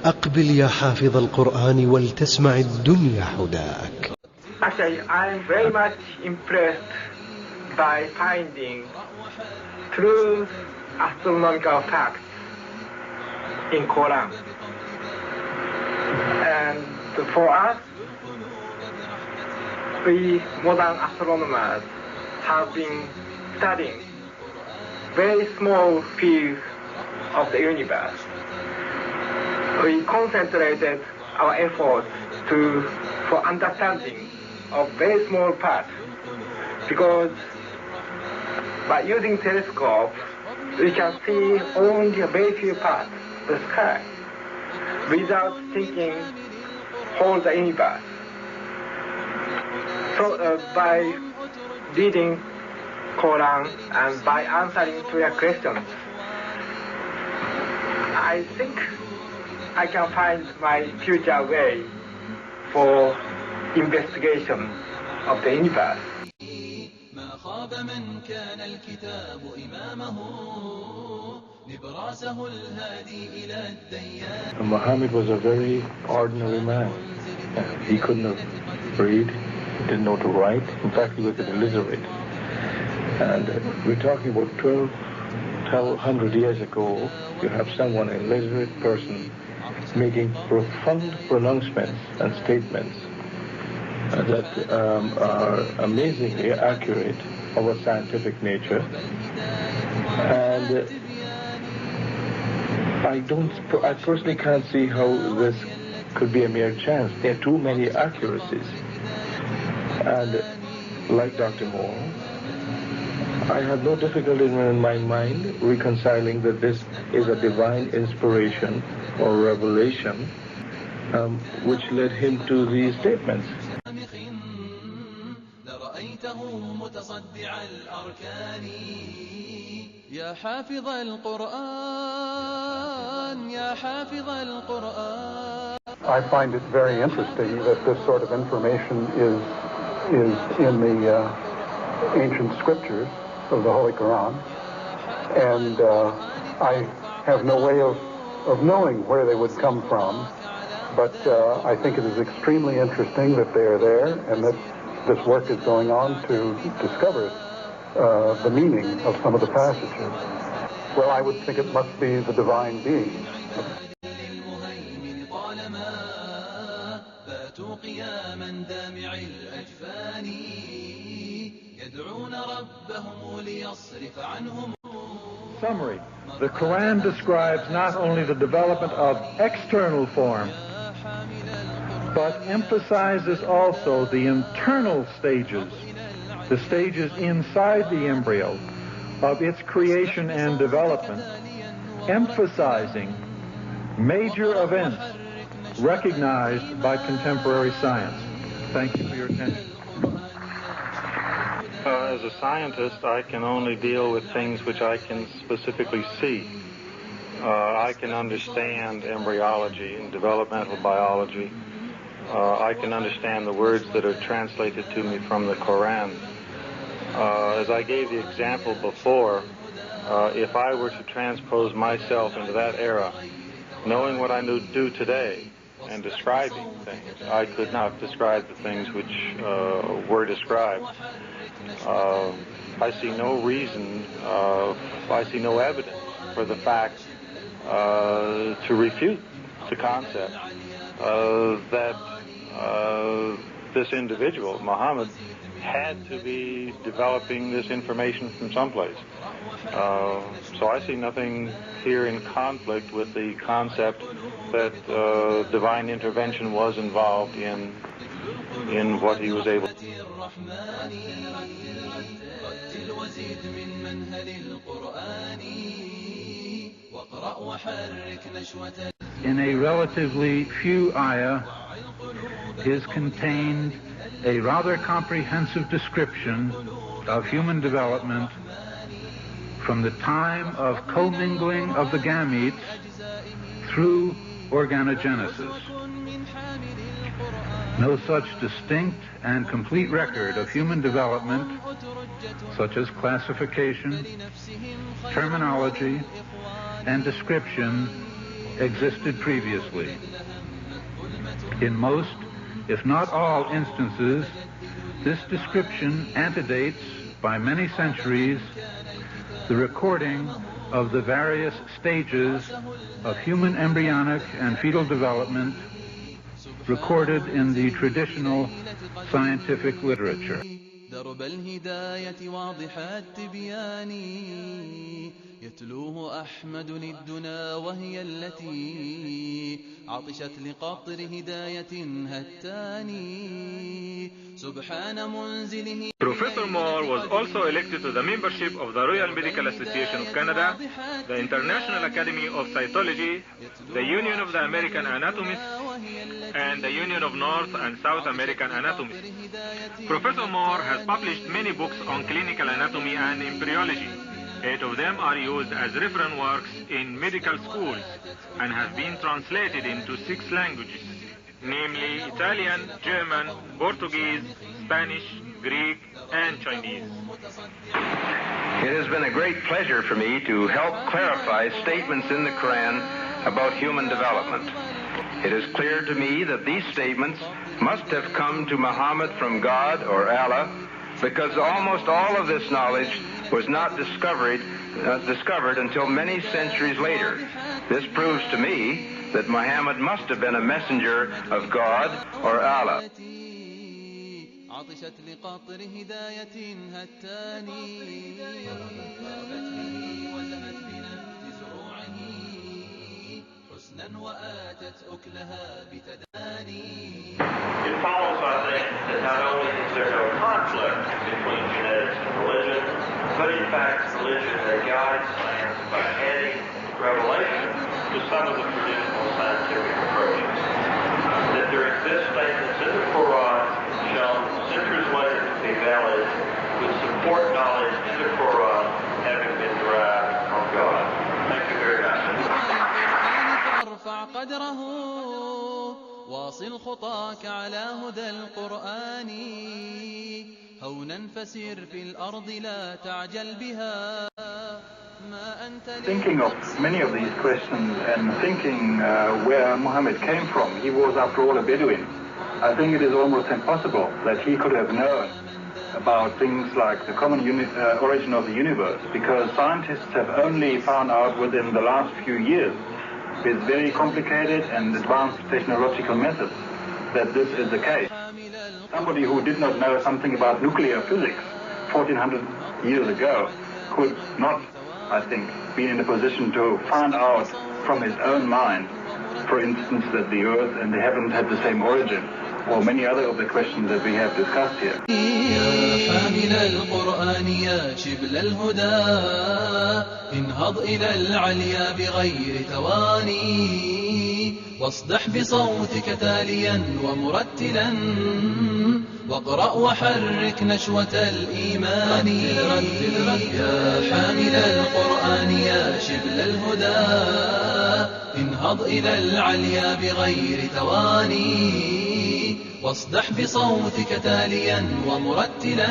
أقبل يا حافظ القرآن ولتسمع الدنيا هداك. Actually, I'm very much impressed by finding true astronomical facts in Quran. And for us, we modern astronomers have been studying very small fields of the universe. We concentrated our efforts for understanding of very small parts, because by using telescope we can see only a very few parts of the sky without thinking whole the universe. So by reading Quran and by answering to your questions, I think I can find my future way for investigation of the universe. Muhammad was a very ordinary man. He couldn't have read, he didn't know to write. In fact, he was an illiterate. And we're talking about 1,200 years ago. You have someone, an illiterate person, making profound pronouncements and statements that are amazingly accurate of a scientific nature. And I personally can't see how this could be a mere chance. There are too many accuracies. And like Dr. Moore, I have no difficulty in my mind reconciling that this is a divine inspiration or revelation which led him to these statements. يا حافظ القرآن يا حافظ القرآن. I find it very interesting that this sort of information is in the ancient scriptures of the Holy Quran, and I have no way of knowing where they would come from, but I think it is extremely interesting that they are there and that this work is going on to discover the meaning of some of the passages. Well, I would think it must be the divine being. Summary. The Quran describes not only the development of external form, but emphasizes also the internal stages, the stages inside the embryo of its creation and development, emphasizing major events recognized by contemporary science. Thank you for your attention. As a scientist, I can only deal with things which I can specifically see. I can understand embryology and developmental biology. I can understand the words that are translated to me from the Quran. As I gave the example before, if I were to transpose myself into that era, knowing what I do today and describing things, I could not describe the things which were described. I see no reason, I see no evidence for the fact to refute the concept that this individual, Muhammad, had to be developing this information from someplace. So I see nothing here in conflict with the concept that divine intervention was involved in what he was able to do. In a relatively few ayah is contained a rather comprehensive description of human development from the time of commingling of the gametes through organogenesis. No such distinct and complete record of human development, such as classification, terminology, and description, existed previously. In most, if not all instances, this description antedates by many centuries the recording of the various stages of human embryonic and fetal development recorded in the traditional scientific literature. درب الهداية واضح التبيان يتلوه أحمد الدنا وهي التي عطشت لقطر هداية هتاني سبحان منزله. Professor Moore was also elected to the membership of the Royal Medical Association of Canada, the International Academy of Cytology, the Union of the American Anatomists, and the Union of North and South American Anatomists. Professor Moore has published many books on clinical anatomy and embryology. 8 of them are used as reference works in medical schools and have been translated into 6 languages, namely Italian, German, Portuguese, Spanish, Greek, and Chinese. It has been a great pleasure for me to help clarify statements in the Quran about human development. It is clear to me that these statements must have come to Muhammad from God or Allah, because almost all of this knowledge was not discovered until many centuries later. This proves to me that Muhammad must have been a messenger of God or Allah. عطشت لقطر هداية هتاني وزهت بنبت زروعه حسنا وآتت أكلها بتداني. It follows, I think, that not only is there no conflict between genetics and religion, but in fact religion that guides science by adding revelation to some of the traditional scientific approaches. That there exist statements in the Quran shown centuries later to be valid would support knowledge in the Quran having been derived from God. Thank you very much. فارفع قدره واصل خطاك على هدى القرآن هونا فسير في الأرض لا تعجل بها ما أنت. Thinking of many of these questions and thinking where Muhammad came from, he was after all a Bedouin. I think it is almost impossible that he could have known about things like the common origin of the universe, because scientists have only found out within the last few years with very complicated and advanced technological methods that this is the case. Somebody who did not know something about nuclear physics 1400 years ago could not, I think, be in a position to find out from his own mind, for instance, that the earth and the heavens had the same origin, or many other of the questions that we have discussed here. حامل القرآن يا شبل الهدى انهض إلى العليا بغير تواني واصدح بصوتك تاليا ومرتلا واقرأ وحرك نشوة الإيمان يا حامل القرآن يا شبل الهدى انهض إلى العليا بغير تواني واصدح بصوتك تاليا ومرتلا